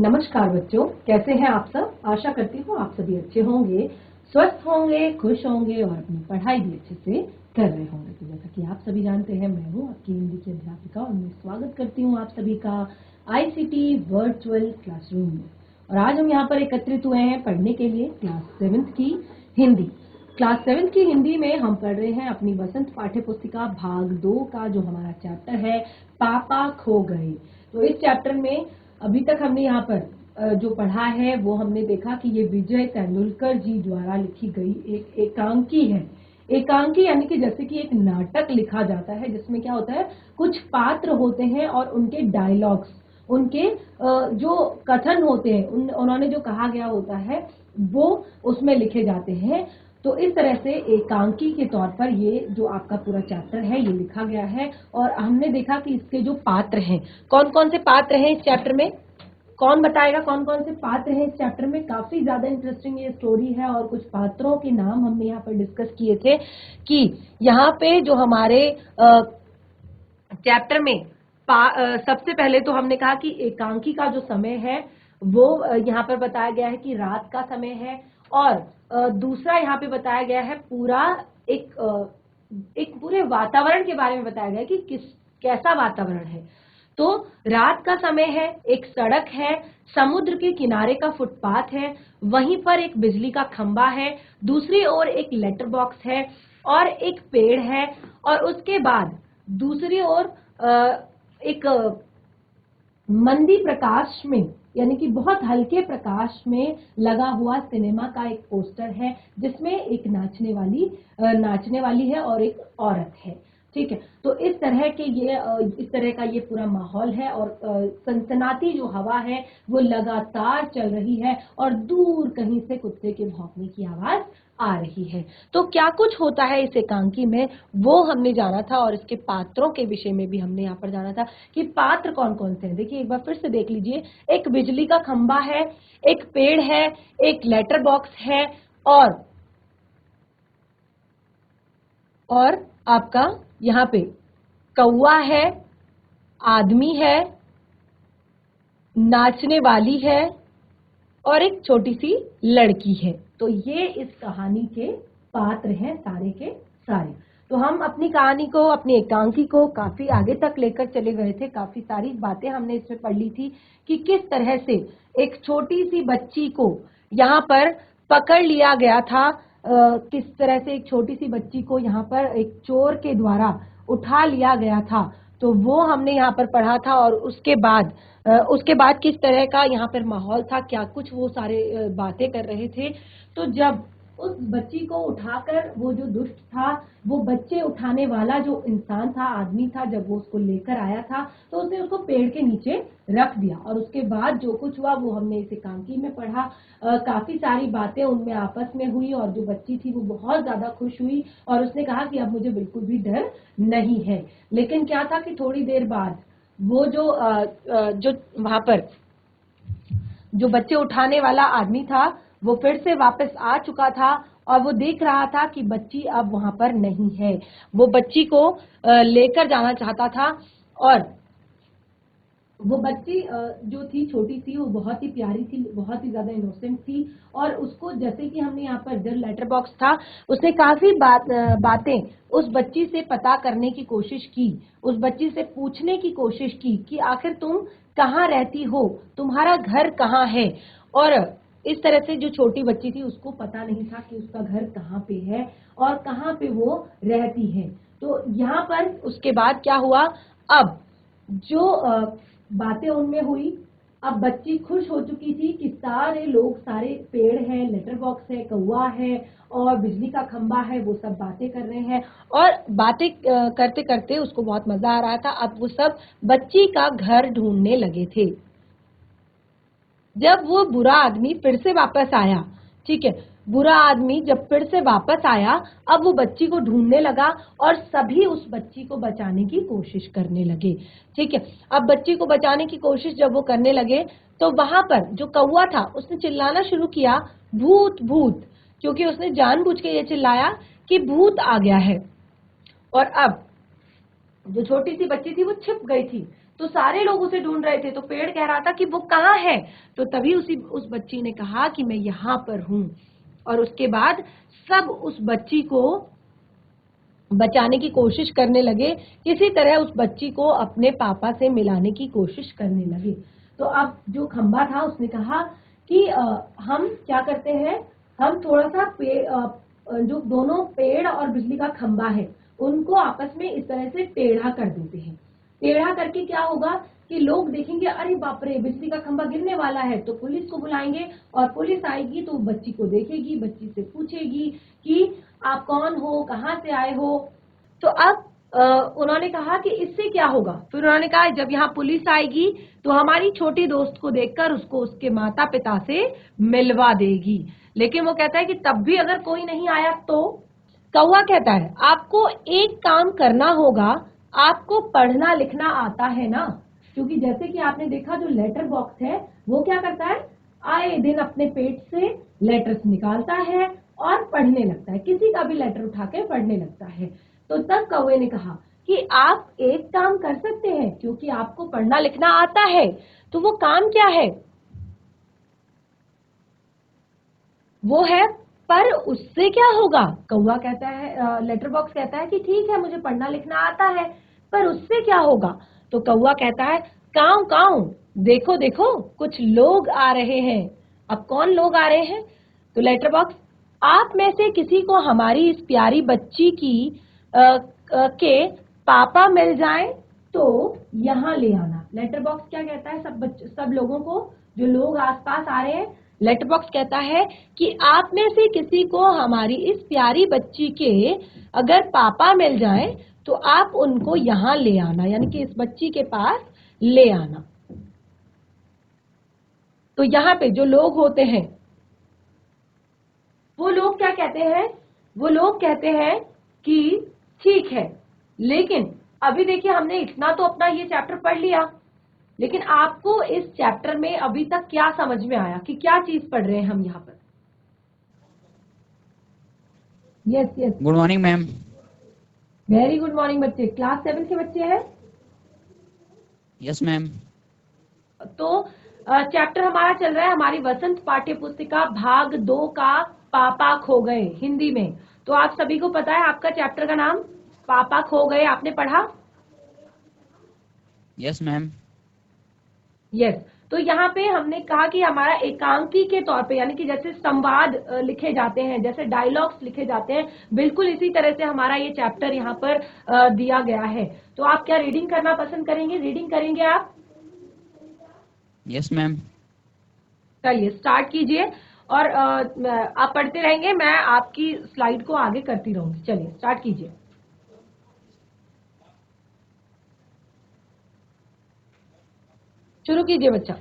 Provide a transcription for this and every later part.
नमस्कार बच्चों, कैसे हैं आप सब। आशा करती हूँ आप सभी अच्छे होंगे, स्वस्थ होंगे, खुश होंगे और अपनी पढ़ाई भी अच्छे से कर रहे होंगे। तो जैसा कि आप सभी जानते हैं, मैं हूँ आपकी हिंदी की अध्यापिका और मैं स्वागत करती हूँ आप सभी का आईसीटी वर्चुअल क्लासरूम में। और आज हम यहाँ पर एकत्रित हुए हैं पढ़ने के लिए क्लास 7th की हिंदी। क्लास 7th की हिंदी में हम पढ़ रहे हैं अपनी वसंत पाठ्य पुस्तिका भाग 2 का जो हमारा चैप्टर है पापा खो गए। तो इस चैप्टर में अभी तक हमने यहाँ पर जो पढ़ा है वो हमने देखा कि ये विजय तेंदुलकर जी द्वारा लिखी गई एक एकांकी है। एकांकी यानी कि जैसे कि एक नाटक लिखा जाता है जिसमें क्या होता है, कुछ पात्र होते हैं और उनके डायलॉग्स, उनके जो कथन होते हैं, उन्होंने जो कहा गया होता है वो उसमें लिखे जाते हैं। तो इस तरह से एकांकी के तौर पर ये जो आपका पूरा चैप्टर है ये लिखा गया है। और हमने देखा कि इसके जो पात्र हैं, कौन कौन से पात्र हैं इस चैप्टर में, कौन बताएगा कौन कौन से पात्र हैं इस चैप्टर में। काफी ज्यादा इंटरेस्टिंग ये स्टोरी है और कुछ पात्रों के नाम हमने यहाँ पर डिस्कस किए थे कि यहाँ पे जो हमारे चैप्टर में सबसे पहले तो हमने कहा कि एकांकी का जो समय है वो यहाँ पर बताया गया है कि रात का समय है। और दूसरा यहाँ पे बताया गया है पूरा एक पूरे वातावरण के बारे में बताया गया है कि कैसा वातावरण है। तो रात का समय है, एक सड़क है, समुद्र के किनारे का फुटपाथ है, वहीं पर एक बिजली का खंबा है, दूसरी ओर एक लेटर बॉक्स है और एक पेड़ है। और उसके बाद दूसरी ओर एक मंदी प्रकाश में यानी कि बहुत हल्के प्रकाश में लगा हुआ सिनेमा का एक पोस्टर है जिसमें एक नाचने वाली है और एक औरत है। ठीक है, तो इस तरह का ये पूरा माहौल है और सनसनाती जो हवा है वो लगातार चल रही है और दूर कहीं से कुत्ते के भौंकने की आवाज आ रही है। तो क्या कुछ होता है इस एकांकी में वो हमने जाना था और इसके पात्रों के विषय में भी हमने यहाँ पर जाना था कि पात्र कौन कौन से हैं। देखिए एक बार फिर से देख लीजिए, एक बिजली का खंबा है, एक पेड़ है, एक लेटर बॉक्स है और आपका यहाँ पे कौवा है, आदमी है, नाचने वाली है और एक छोटी सी लड़की है। तो ये इस कहानी के पात्र हैं सारे के सारे। तो हम अपनी कहानी को, अपनी एकांकी को काफी आगे तक लेकर चले गए थे। काफी सारी बातें हमने इसमें पढ़ ली थी कि किस तरह से एक छोटी सी बच्ची को यहाँ पर पकड़ लिया गया था, किस तरह से एक छोटी सी बच्ची को यहाँ पर एक चोर के द्वारा उठा लिया गया था। तो वो हमने यहाँ पर पढ़ा था। और उसके बाद किस तरह का यहाँ पर माहौल था, क्या कुछ वो सारे बातें कर रहे थे। तो जब उस बच्ची को उठाकर वो जो दुष्ट था, वो बच्चे उठाने वाला जो इंसान था, आदमी था, जब वो उसको लेकर आया था तो उसने उसको पेड़ के नीचे रख दिया। और उसके बाद जो कुछ हुआ वो हमने इस एकांकी में पढ़ा। काफी सारी बातें उनमें आपस में हुई और जो बच्ची थी वो बहुत ज्यादा खुश हुई और उसने कहा कि अब मुझे बिल्कुल भी डर नहीं है। लेकिन क्या था कि थोड़ी देर बाद वो जो वहां पर जो बच्चे उठाने वाला आदमी था वो फिर से वापस आ चुका था और वो देख रहा था कि बच्ची अब वहां पर नहीं है। वो बच्ची को लेकर जाना चाहता था और वो बच्ची जो थी छोटी सी, वो बहुत ही प्यारी थी, बहुत ही ज्यादा इनोसेंट थी। और उसको जैसे कि हमने यहाँ पर जो लेटर बॉक्स था उसने काफी बातें उस बच्ची से पता करने की कोशिश की, उस बच्ची से पूछने की कोशिश की कि आखिर तुम कहाँ रहती हो, तुम्हारा घर कहाँ है। और इस तरह से जो छोटी बच्ची थी उसको पता नहीं था कि उसका घर कहाँ पे है और कहाँ पे वो रहती है। तो यहाँ पर उसके बाद क्या हुआ, अब जो बातें उनमें हुई, अब बच्ची खुश हो चुकी थी कि सारे लोग, सारे पेड़ है, लेटर बॉक्स है, कौवा है और बिजली का खंबा है, वो सब बातें कर रहे हैं। और बातें करते करते उसको बहुत मजा आ रहा था। अब वो सब बच्ची का घर ढूंढने लगे थे। जब वो बुरा आदमी फिर से वापस आया, ठीक है, बुरा आदमी जब फिर से वापस आया, अब वो बच्ची को ढूंढने लगा और सभी उस बच्ची को बचाने की कोशिश करने लगे। ठीक है, अब बच्ची को बचाने की कोशिश जब वो करने लगे तो वहां पर जो कौवा था उसने चिल्लाना शुरू किया, भूत भूत, क्योंकि उसने जानबूझ के ये चिल्लाया कि भूत आ गया है। और अब जो छोटी सी बच्ची थी वो छिप गई थी। तो सारे लोग उसे ढूंढ रहे थे, तो पेड़ कह रहा था कि वो कहाँ है। तो तभी उस बच्ची ने कहा कि मैं यहाँ पर हूँ। और उसके बाद सब उस बच्ची को बचाने की कोशिश करने लगे, किसी तरह उस बच्ची को अपने पापा से मिलाने की कोशिश करने लगे। तो अब जो खंबा था उसने कहा कि हम क्या करते हैं, हम थोड़ा सा जो दोनों पेड़ और बिजली का खंबा है उनको आपस में इस तरह से टेढ़ा कर देते हैं। टेढ़ा करके क्या होगा कि लोग देखेंगे अरे बाप रे बिजली का खंबा गिरने वाला है, तो पुलिस को बुलाएंगे और पुलिस आएगी तो बच्ची को देखेगी, बच्ची से पूछेगी कि आप कौन हो, कहाँ से आए हो। तो अब उन्होंने कहा कि इससे क्या होगा। फिर उन्होंने कहा जब यहाँ पुलिस आएगी तो हमारी छोटी दोस्त को देखकर उसको उसके माता पिता से मिलवा देगी। लेकिन वो कहता है कि तब भी अगर कोई नहीं आया तो कौवा कहता है आपको एक काम करना होगा, आपको पढ़ना लिखना आता है ना। क्योंकि जैसे कि आपने देखा जो लेटर बॉक्स है वो क्या करता है, आए दिन अपने पेट से लेटर्स निकालता है और पढ़ने लगता है, किसी का भी लेटर उठा के पढ़ने लगता है। तो तब कौवे ने कहा कि आप एक काम कर सकते हैं, क्योंकि आपको पढ़ना लिखना आता है। तो वो काम क्या है, वो है पर उससे क्या होगा। कौवा कहता है, लेटर बॉक्स कहता है कि ठीक है मुझे पढ़ना लिखना आता है, पर उससे क्या होगा। तो कौवा कहता है काऊ काऊ, देखो देखो कुछ लोग आ रहे हैं। अब कौन लोग आ रहे हैं, तो लेटर बॉक्स आप में से किसी को हमारी इस प्यारी बच्ची की के पापा मिल जाएं तो यहाँ ले आना। लेटर बॉक्स क्या कहता है सब लोगों को, जो लोग आसपास आ रहे हैं, लेटर बॉक्स कहता है कि आप में से किसी को हमारी इस प्यारी बच्ची के अगर पापा मिल जाएं तो आप उनको यहाँ ले आना, यानी कि इस बच्ची के पास ले आना। तो यहाँ पे जो लोग होते हैं वो लोग क्या कहते हैं, वो लोग कहते हैं कि ठीक है, लेकिन अभी देखिए हमने इतना तो अपना ये चैप्टर पढ़ लिया, लेकिन आपको इस चैप्टर में अभी तक क्या समझ में आया कि क्या चीज पढ़ रहे हैं हम यहाँ पर। Yes yes, good morning ma'am. Very good morning बच्चे, क्लास 7 के बच्चे हैं। Yes ma'am. तो चैप्टर हमारा चल रहा है हमारी वसंत पाठ्य पुस्तिका भाग 2 का पापा खो गए हिंदी में। तो आप सभी को पता है आपका चैप्टर का नाम पापा खो गए, आपने पढ़ा। Yes ma'am. यस, तो यहाँ पे हमने कहा कि हमारा एकांकी के तौर पे, यानी कि जैसे संवाद लिखे जाते हैं, जैसे डायलॉग्स लिखे जाते हैं, बिल्कुल इसी तरह से हमारा ये चैप्टर यहाँ पर दिया गया है। तो आप क्या रीडिंग करना पसंद करेंगे, रीडिंग करेंगे आप। Yes ma'am. चलिए स्टार्ट कीजिए और आप पढ़ते रहेंगे, मैं आपकी स्लाइड को आगे करती रहूंगी। चलिए स्टार्ट कीजिए। शुरू कीजिए बच्चा।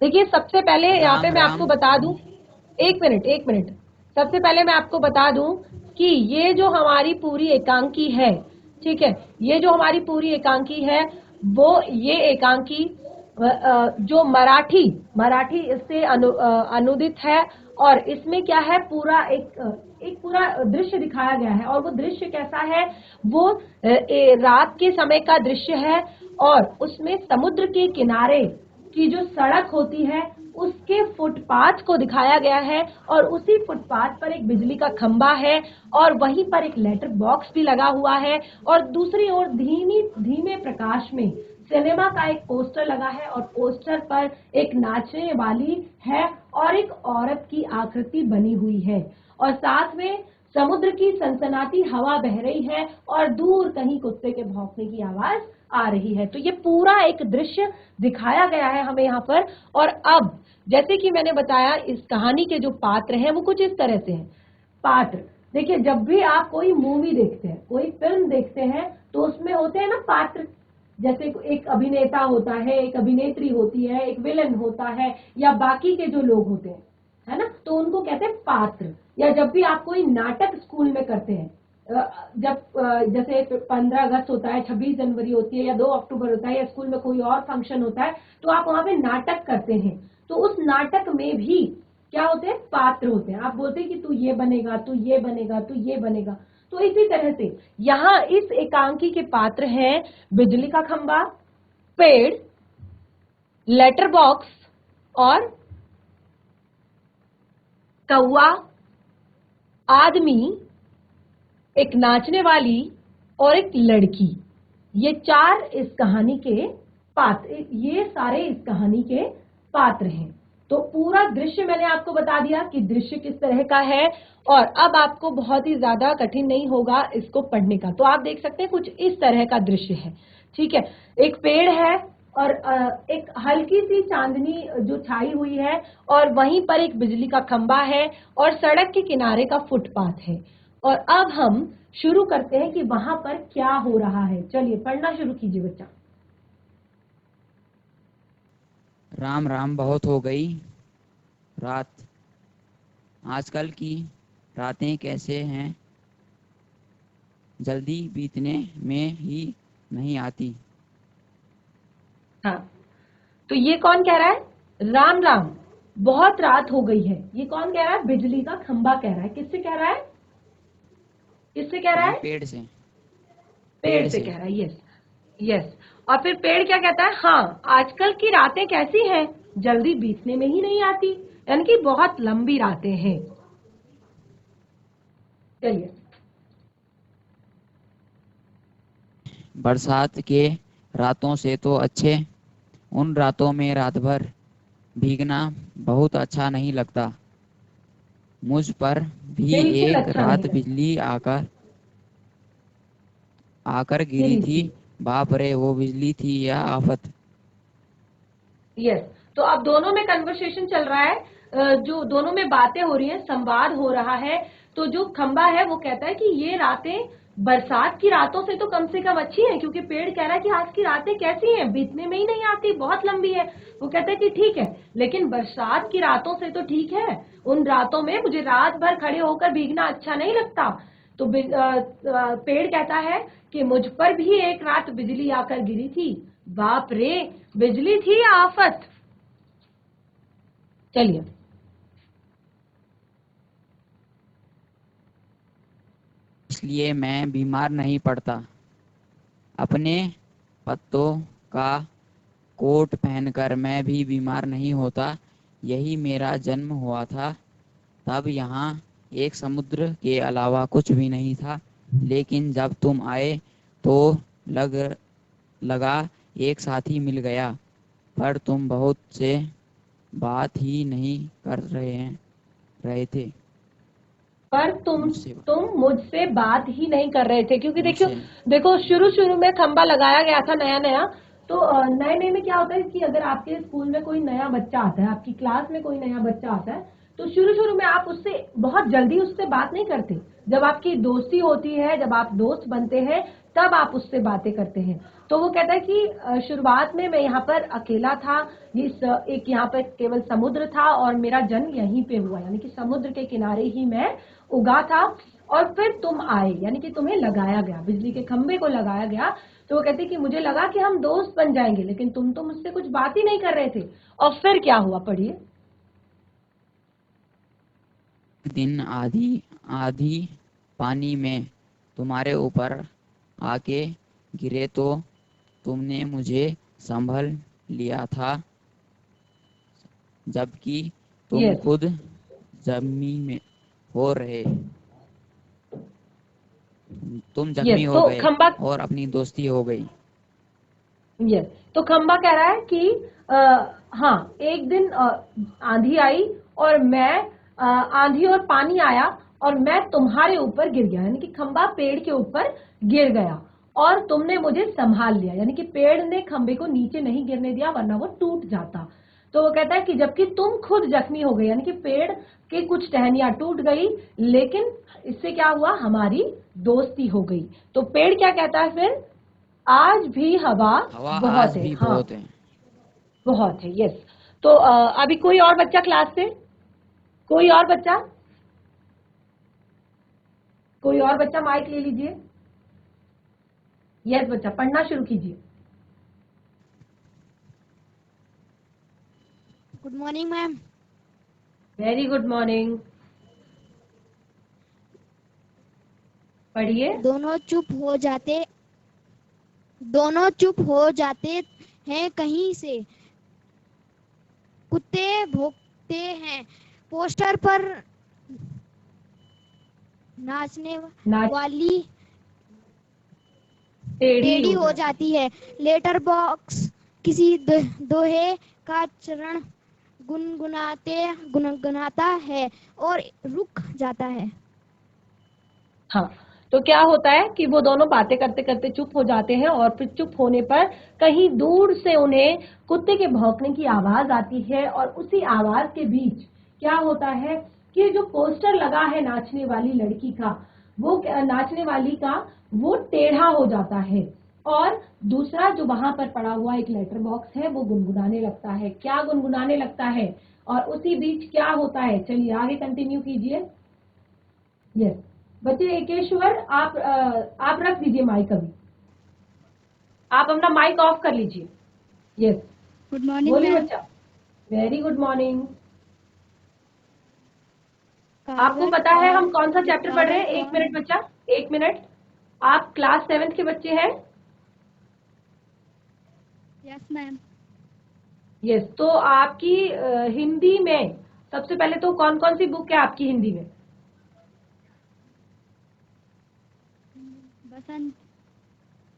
देखिए सबसे पहले यहाँ पे राम मैं आपको राम। बता दूं, एक मिनट, सबसे पहले मैं आपको बता दूं कि ये जो हमारी पूरी एकांकी है, ठीक है, ये जो हमारी पूरी एकांकी है वो ये एकांकी जो मराठी इससे अनुदित है। और इसमें क्या है, पूरा एक पूरा दृश्य दिखाया गया है। और वो दृश्य कैसा है, वो रात के समय का दृश्य है और उसमें समुद्र के किनारे की जो सड़क होती है उसके फुटपाथ को दिखाया गया है और उसी फुटपाथ पर एक बिजली का खंबा है और वहीं पर एक लेटर बॉक्स भी लगा हुआ है और दूसरी ओर धीमे प्रकाश में सिनेमा का एक पोस्टर लगा है और पोस्टर पर एक नाचने वाली है और एक औरत की आकृति बनी हुई है और साथ में समुद्र की सनसनाती हवा बह रही है और दूर कहीं कुत्ते के भौंकने की आवाज आ रही है। तो ये पूरा एक दृश्य दिखाया गया है हमें यहाँ पर। और अब जैसे कि मैंने बताया इस कहानी के जो पात्र हैं वो कुछ इस तरह से हैं। पात्र देखिए, जब भी आप कोई मूवी देखते हैं, कोई फिल्म देखते हैं, तो उसमें होते हैं ना पात्र, जैसे एक अभिनेता होता है, एक अभिनेत्री होती है, एक विलन होता है या बाकी के जो लोग होते हैं, है ना, तो उनको कहते हैं पात्र। या जब भी आप कोई नाटक स्कूल में करते हैं, जब जैसे 15 अगस्त होता है, 26 जनवरी होती है या 2 अक्टूबर होता है या स्कूल में कोई और फंक्शन होता है, तो आप वहां पे नाटक करते हैं। तो उस नाटक में भी क्या होते हैं, पात्र होते हैं। आप बोलते हैं कि तू ये बनेगा, तू ये बनेगा, तू ये बनेगा। तो इसी तरह से यहाँ इस एकांकी के पात्र हैं बिजली का खंबा, पेड़, लेटर बॉक्स और कौआ, आदमी, एक नाचने वाली और एक लड़की। ये चार इस कहानी के पात्र, ये सारे इस कहानी के पात्र हैं। तो पूरा दृश्य मैंने आपको बता दिया कि दृश्य किस तरह का है, और अब आपको बहुत ही ज्यादा कठिन नहीं होगा इसको पढ़ने का। तो आप देख सकते हैं कुछ इस तरह का दृश्य है, ठीक है। एक पेड़ है और एक हल्की सी चांदनी जो छाई हुई है, और वहीं पर एक बिजली का खंबा है और सड़क के किनारे का फुटपाथ है। और अब हम शुरू करते हैं कि वहां पर क्या हो रहा है। चलिए पढ़ना शुरू कीजिए बच्चा। राम राम, बहुत हो गई रात। आजकल की रातें कैसे हैं, जल्दी बीतने में ही नहीं आती। हाँ, तो ये कौन कह रहा है? राम राम, बहुत रात हो गई है। ये कौन कह रहा है? बिजली का खंबा कह रहा है। किससे कह रहा है? किससे कह रहा ये है? पेड़ से। पेड़ पेड़ से से। कह रहा है। Yes yes. और फिर पेड़ क्या कहता है? हाँ, आजकल की रातें कैसी हैं, जल्दी बीतने में ही नहीं आती, यानी कि बहुत लंबी रातें हैं। चलिए। बरसात के रातों से तो अच्छे, उन रातों में रात भर भीगना बहुत अच्छा नहीं लगता। मुझ पर भी बिल्कुल एक अच्छा नहीं रात लगता। बिजली आकर आकर गिरी गिरी थी। थी। बाप रे, वो बिजली थी या आफत। यस। तो अब दोनों में कन्वर्सेशन चल रहा है, जो दोनों में बातें हो रही हैं, संवाद हो रहा है। तो जो खंबा है वो कहता है कि ये रातें बरसात की रातों से तो कम से कम अच्छी हैं, क्योंकि पेड़ कह रहा है कि आज की रातें कैसी हैं, बीतने में ही नहीं आती, बहुत लंबी है। वो कहता है कि ठीक है, लेकिन बरसात की रातों से तो ठीक है, उन रातों में मुझे रात भर खड़े होकर भीगना अच्छा नहीं लगता। तो पेड़ कहता है कि मुझ पर भी एक रात बिजली आकर गिरी थी। बाप रे, बिजली थी या आफत? चलिए। इसलिए मैं बीमार नहीं पड़ता। अपने पत्तों का कोट पहनकर मैं भी बीमार नहीं होता। यही मेरा जन्म हुआ था। तब यहाँ एक समुद्र के अलावा कुछ भी नहीं था, लेकिन जब तुम आए तो लग लगा एक साथी मिल गया। पर तुम बहुत से बात ही नहीं कर रहे थे पर मुझसे। तुम मुझसे बात ही नहीं कर रहे थे, क्योंकि देखो, मुझसे देखो शुरू शुरू में खंबा लगाया गया था नया नया। तो नए नए में क्या होता है कि अगर आपके स्कूल में कोई नया बच्चा आता है, आपकी क्लास में कोई नया बच्चा आता है, तो शुरू शुरू में आप उससे बहुत जल्दी उससे बात नहीं करते। जब आपकी दोस्ती होती है, जब आप दोस्त बनते हैं, तब आप उससे बातें करते हैं। तो वो कहता है कि शुरुआत में मैं यहाँ पर अकेला था, एक यहाँ पर केवल समुद्र था और मेरा जन्म यहीं पे हुआ, यानी कि समुद्र के किनारे ही मैं उगा था। और फिर तुम आए, यानी कि तुम्हें लगाया गया, बिजली के खंबे को लगाया गया। तो वो कहते कि मुझे लगा कि हम दोस्त बन जाएंगे, लेकिन तुम तो मुझसे कुछ बात ही नहीं कर रहे थे। और फिर क्या हुआ, पढ़िए। दिन आधी आधी पानी में तुम्हारे ऊपर आके गिरे तो तुमने मुझे संभल लिया था, जबकि तुम यस खुद जमीन में हो रहे तुम जख्मी यस। हो तो गए खंबा, और अपनी दोस्ती हो गई। यस, तो खंबा कह रहा है कि हाँ, एक दिन आंधी आई और मैं आंधी और पानी आया और मैं तुम्हारे ऊपर गिर गया, यानी कि खंबा पेड़ के ऊपर गिर गया और तुमने मुझे संभाल लिया, यानी कि पेड़ ने खंबे को नीचे नहीं गिरने दिया, वरना वो टूट जाता। तो वो कहता है कि जबकि तुम खुद जख्मी हो गए, यानी कि पेड़ की कुछ टहनियां टूट गई, लेकिन इससे क्या हुआ, हमारी दोस्ती हो गई। तो पेड़ क्या कहता है फिर? आज भी हवा हवा बहुत आज है। भी हाँ, बहुत है। बहुत है। यस। तो अभी कोई और बच्चा क्लास से, कोई और बच्चा, कोई और बच्चा माइक ले लीजिए। यस बच्चा, पढ़ना शुरू कीजिए। Good morning ma'am. Very good morning. पढ़िए। दोनों चुप हो जाते हैं, कहीं से कुत्ते भौंकते हैं, पोस्टर पर नाचने नाच वाली टेढ़ी टेढ़ी हो हो जाती। जाती है, लेटर बॉक्स किसी दोहे का चरण गुनगुनाता है और रुक जाता है। हाँ, तो क्या होता है कि वो दोनों बातें करते करते चुप हो जाते हैं और फिर चुप होने पर कहीं दूर से उन्हें कुत्ते के भौंकने की आवाज आती है और उसी आवाज के बीच क्या होता है कि जो पोस्टर लगा है नाचने वाली लड़की का, वो नाचने वाली का वो टेढ़ा हो जाता है और दूसरा जो वहां पर पड़ा हुआ एक लेटर बॉक्स है वो गुनगुनाने लगता है। क्या गुनगुनाने लगता है? और उसी बीच क्या होता है? चलिए आगे कंटिन्यू कीजिए। यस बच्चे, एकेश्वर आप रख दीजिए माइक अभी, आप अपना माइक ऑफ कर लीजिए। यस गुड मॉर्निंग बोलिए मैम। बच्चा। Very good morning. आपको कागज पता है हम और कौन सा चैप्टर पढ़ रहे हैं? कागज एक कौन? मिनट बच्चा, एक मिनट। आप क्लास 7th के बच्चे हैं? Yes ma'am. यस, तो आपकी हिंदी में सबसे पहले तो कौन कौन सी बुक है आपकी हिंदी में? बसंत।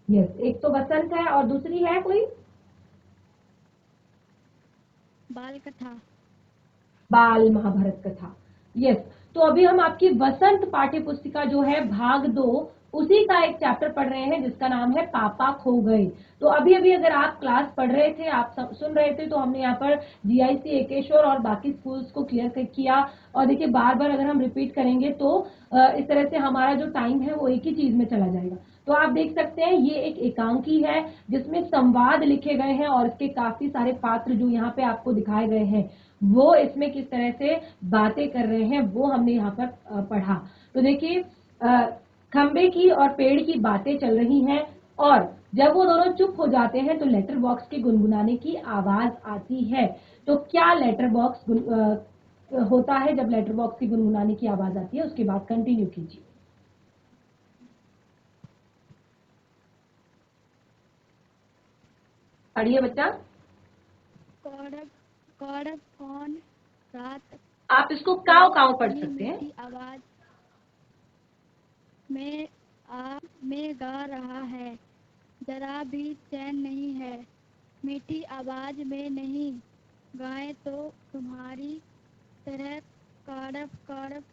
यस, एक तो बसंत है और दूसरी है कोई? बाल कथा। बाल महाभारत कथा। यस, तो अभी हम आपकी वसंत पाठ्य पुस्तिका जो है भाग 2 उसी का एक चैप्टर पढ़ रहे हैं जिसका नाम है पापा खो गए। तो अभी अभी अगर आप क्लास पढ़ रहे थे, आप सुन रहे थे, तो हमने यहाँ पर जीआईसी एकेश्वर और बाकी स्कूल्स को क्लियर किया। और देखिए बार बार अगर हम रिपीट करेंगे तो इस तरह से हमारा जो टाइम है वो एक ही चीज में चला जाएगा। तो आप देख सकते हैं ये एक एकांकी है जिसमें संवाद लिखे गए हैं और इसके काफी सारे पात्र जो यहाँ पे आपको दिखाए गए हैं वो इसमें किस तरह से बातें कर रहे हैं वो हमने यहाँ पर पढ़ा। तो देखिए खंबे की और पेड़ की बातें चल रही हैं और जब वो दोनों चुप हो जाते हैं तो लेटर बॉक्स के गुनगुनाने की आवाज आती है। तो क्या लेटर बॉक्स होता है जब लेटर बॉक्स की गुनगुनाने की आवाज आती है? उसके बाद कंटिन्यू कीजिए। पढ़िए बच्चा। कौड़ब कौड़ब कौन रात आप इसको को काव काव पढ़ अपनी सकते हैं। मीठी आवाज में गा रहा है, जरा भी चैन नहीं है, मीठी आवाज में नहीं गाए तो तुम्हारी तरह कड़प कड़प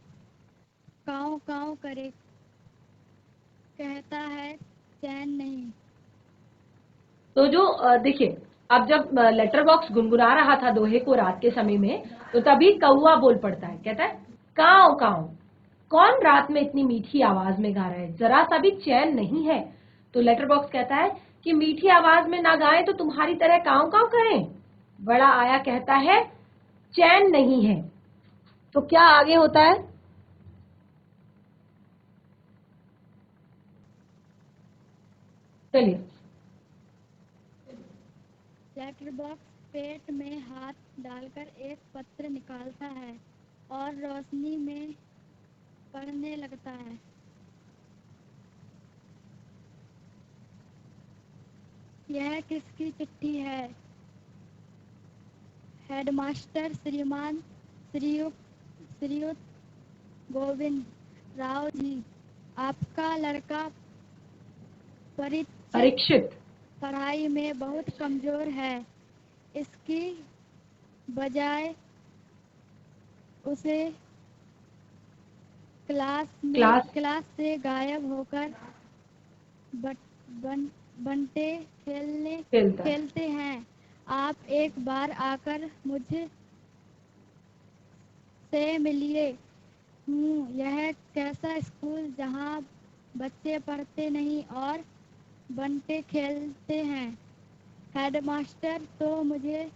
काँव काँव करे, कहता है चैन नहीं। तो जो देखिए अब जब लेटर बॉक्स गुनगुना रहा था दोहे को रात के समय में तो तभी कौआ बोल पड़ता है, कहता है काव काव, कौन रात में इतनी मीठी आवाज में गा रहा है, जरा सा भी चैन नहीं है। तो लेटर बॉक्स कहता है कि मीठी आवाज में ना गाएं तो तुम्हारी तरह काव काव करें। बड़ा आया कहता है चैन नहीं है। तो क्या आगे होता है? चलिए। लेटर बॉक्स पेट में हाथ डालकर एक पत्र निकालता है और रोशनी में पढ़ने लगता है। यह किसकी चिट्ठी है? हेडमास्टर श्रीमान श्रीयुत गोविंद राव जी, आपका लड़का परीक्षित पढ़ाई में बहुत कमजोर है। इसकी बजाय उसे क्लास से गायब होकर बंटे खेलते हैं। आप एक बार आकर मुझे से मिलिए। यह कैसा स्कूल जहाँ बच्चे पढ़ते नहीं और बंटे खेलते हैं। हेडमास्टर तो मुझे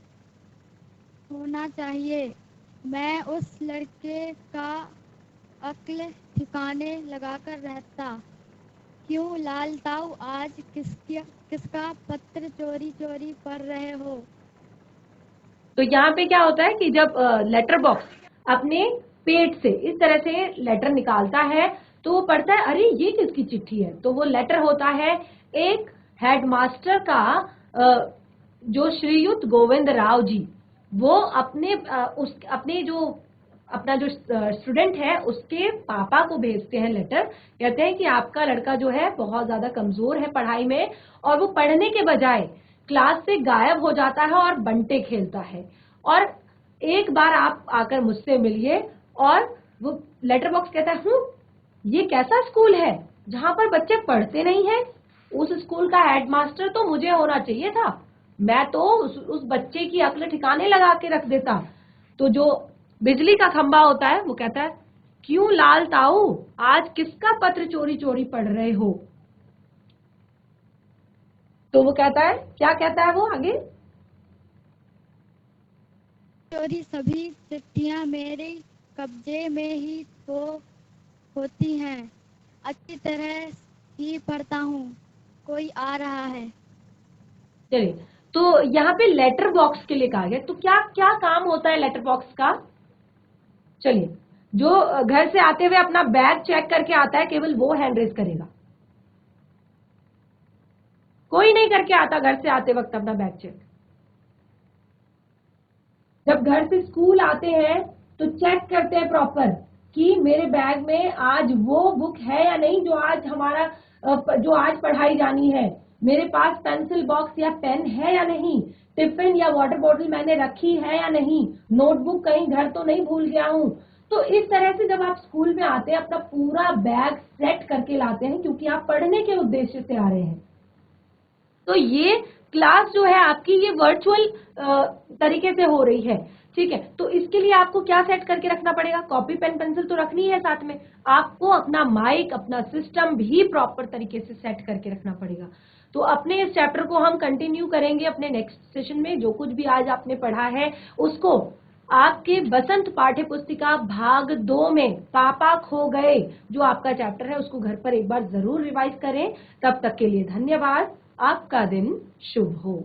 होना चाहिए। मैं उस लड़के का अक्ल ठिकाने लगाकर रहता। क्यों लाल ताऊ आज किसका पत्र चोरी चोरी पढ़ रहे हो? तो यहाँ पे क्या होता है कि जब लेटर बॉक्स अपने पेट से इस तरह से लेटर निकालता है तो वो पढ़ता है, अरे ये किसकी चिट्ठी है? तो वो लेटर होता है एक हेडमास्टर का, जो श्रीयुत गोविंद राव जी, वो अपने जो अपना जो स्टूडेंट है उसके पापा को भेजते हैं लेटर। कहते हैं कि आपका लड़का जो है बहुत ज्यादा कमजोर है पढ़ाई में, और वो पढ़ने के बजाय क्लास से गायब हो जाता है और बंटे खेलता है, और एक बार आप आकर मुझसे मिलिए। और वो लेटर बॉक्स कहता है, ये कैसा स्कूल है जहां पर बच्चे पढ़ते नहीं हैं? उस स्कूल का हेडमास्टर तो मुझे होना चाहिए था, मैं तो उस बच्चे की अक्ल ठिकाने लगा के रख देता। तो जो बिजली का खंबा होता है वो कहता है, क्यों लाल ताऊ, आज किसका पत्र चोरी चोरी पढ़ रहे हो? तो वो कहता है, क्या कहता है वो आगे? चोरी सभी चिट्ठियां मेरे कब्जे में ही तो होती हैं, अच्छी तरह ही पढ़ता हूँ, कोई आ रहा है। चलिए, तो यहाँ पे लेटर बॉक्स के लिए कहा गया, तो क्या क्या काम होता है लेटर बॉक्स का? चलिए, जो घर से आते हुए अपना बैग चेक करके आता है केवल वो हैंड रेज करेगा। कोई नहीं करके आता घर से आते वक्त अपना बैग चेक। जब घर से स्कूल आते हैं तो चेक करते हैं प्रॉपर कि मेरे बैग में आज वो बुक है या नहीं जो आज पढ़ाई जानी है, मेरे पास पेंसिल बॉक्स या पेन है या नहीं, टिफिन या वाटर बॉटल मैंने रखी है या नहीं, नोटबुक कहीं घर तो नहीं भूल गया हूं। तो इस तरह से जब आप स्कूल में आते हैं अपना पूरा बैग सेट करके लाते हैं, क्योंकि आप पढ़ने के उद्देश्य से आ रहे हैं। तो ये क्लास जो है आपकी ये वर्चुअल तरीके से हो रही है, ठीक है। तो इसके लिए आपको क्या सेट करके रखना पड़ेगा? कॉपी पेन पेंसिल तो रखनी है साथ में, आपको अपना माइक अपना सिस्टम भी प्रॉपर तरीके से सेट करके रखना पड़ेगा। तो अपने इस चैप्टर को हम कंटिन्यू करेंगे अपने नेक्स्ट सेशन में। जो कुछ भी आज आपने पढ़ा है उसको आपके बसंत पाठ्य पुस्तिका भाग 2 में पापा खो गए जो आपका चैप्टर है उसको घर पर एक बार जरूर रिवाइज करें। तब तक के लिए धन्यवाद। आपका दिन शुभ हो।